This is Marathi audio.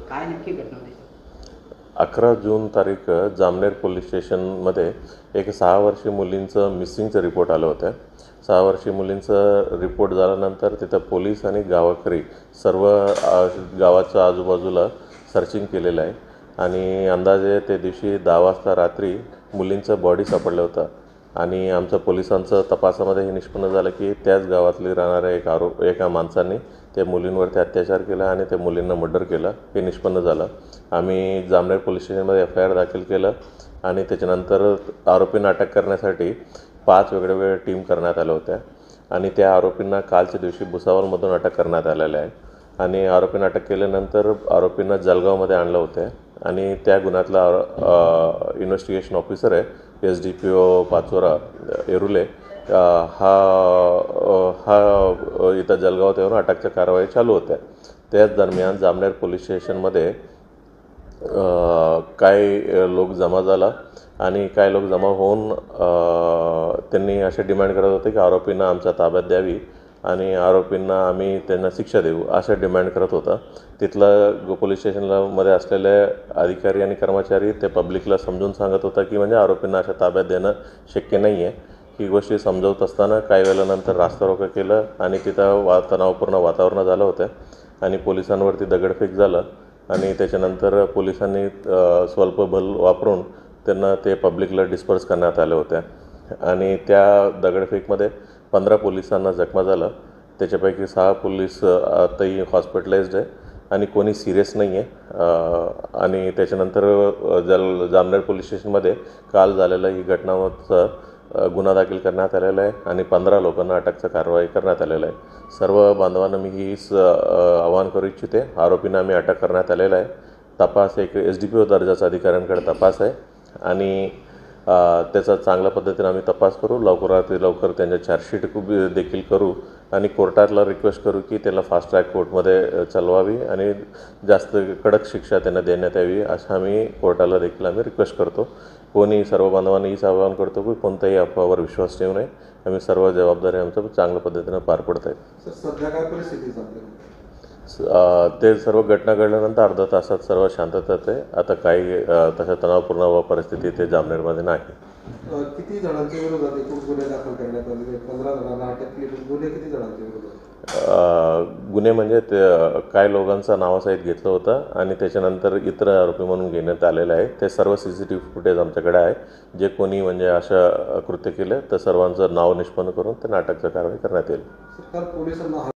काय नेमकी घटना होती? 11 जून तारीख जामनेर पोलीस स्टेशनमध्ये एक 6 वर्षीय मुलींचं मिसिंगचं रिपोर्ट आलं होतं. 6 वर्षीय मुलींचं रिपोर्ट झाल्यानंतर तिथं पोलीस आणि गावकरी सर्व गावाच्या आजूबाजूला सर्चिंग केलेलं आहे आणि अंदाजे त्या दिवशी 10 वाजता रात्री मुलींचं बॉडी सापडलं होतं आणि आमच्या पोलिसांचं तपासामध्ये हे निष्पन्न झालं की त्याच गावातली राहणाऱ्या एका माणसाने त्या मुलींवरती अत्याचार केला आणि त्या मुलींना मर्डर केलं हे निष्पन्न झालं. आम्ही जामनेर पोलीस स्टेशनमध्ये FIR दाखल केलं आणि त्याच्यानंतर आरोपींना अटक करण्यासाठी 5 वेगवेगळ्या टीम करण्यात आल्या होत्या आणि त्या आरोपींना कालच्या दिवशी भुसावळमधून अटक करण्यात आलेलं आहे आणि आरोपींना अटक केल्यानंतर आरोपींना जळगावमध्ये आणलं होतं आणि त्या गुन्ह्यातला इन्व्हेस्टिगेशन ऑफिसर आहे SDPO पाचोरा येरुले हा इथं जळगावात येऊन अटकच्या कारवाई चालू होत्या. त्याच दरम्यान जामनेर पोलीस स्टेशनमध्ये काही लोक जमा झाला आणि काही लोक जमा होऊन त्यांनी असे डिमांड करत होते की आरोपींना आमच्या ताब्यात द्यावी आणि आरोपींना आम्ही त्यांना शिक्षा देऊ असे डिमांड करत होता. तिथलं पोलीस स्टेशनला मध्ये असलेले अधिकारी आणि कर्मचारी ते पब्लिकला समजून सांगत होता की म्हणजे आरोपींना अशा ताब्यात देणं शक्य नाही आहे. ही गोष्टी समजवत असताना काही वेळानंतर रास्ता रोको केलं आणि तिथं तणावपूर्ण वातावरण झालं होतं आणि पोलिसांवरती दगडफेक झालं आणि त्याच्यानंतर पोलिसांनी स्वल्प बल वापरून त्यांना ते पब्लिकला डिस्पर्स करण्यात आले होते आणि त्या दगडफेकमध्ये 15 पोलिसांना जखमा झालं. त्याच्यापैकी 6 पोलीस आताही हॉस्पिटलाइज्ड आहे आणि कोणी सिरियस नाही आहे आणि त्याच्यानंतर जामनेर पोलीस स्टेशनमध्ये काल झालेलं ही घटनाचा गुन्हा दाखल करण्यात आलेला आहे आणि 15 लोकांना अटकचा कारवाई करण्यात आलेला आहे. सर्व बांधवांना मी हीच आवाहन करू इच्छिते. आरोपींना आम्ही अटक करण्यात आलेला आहे. तपास एक SDPO दर्जाचा अधिकाऱ्यांकडे तपास आहे आणि त्याचा चांगल्या पद्धतीने आम्ही तपास करू. लवकरात लवकर त्यांच्या चार्जशीट देखील करू आणि कोर्टाला रिक्वेस्ट करू की त्याला फास्ट ट्रॅक कोर्टमध्ये चालवावी आणि जास्त कडक शिक्षा त्यांना देण्यात यावी असं आम्ही कोर्टाला देखील आम्ही रिक्वेस्ट करतो. कोणी सर्व बांधवांनी हीच आवाहन करतो की कोणत्याही अफवावर विश्वास ठेवू नये. आम्ही सर्व जबाबदारी आमचं चांगल्या पद्धतीनं पार पडत आहेत. सध्या काय परिस्थिती ते सर्व घटना घडल्यानंतर अर्धा तासात सर्व शांततात आहे. आता काही तशा तणावपूर्ण परिस्थिती ते जामनेरमध्ये नाही. किती जणांच्या विरोधात एकूण गुन्हे दाखल करण्यात आले? 15 जणांना अटक केली. गुन्हे किती जणांच्या विरोधात? गुन्हे म्हणजे ते काही लोकांचं नावासहित घेतलं होतं आणि त्याच्यानंतर इतर आरोपी म्हणून घेण्यात आलेलं आहे. ते सर्व CCTV फुटेज आमच्याकडे आहे. जे कोणी म्हणजे अशा कृत्य केलं तर सर्वांचं नाव निष्पन्न करून त्यांना अटकची कारवाई करण्यात येईल. सरकार पोलिसांना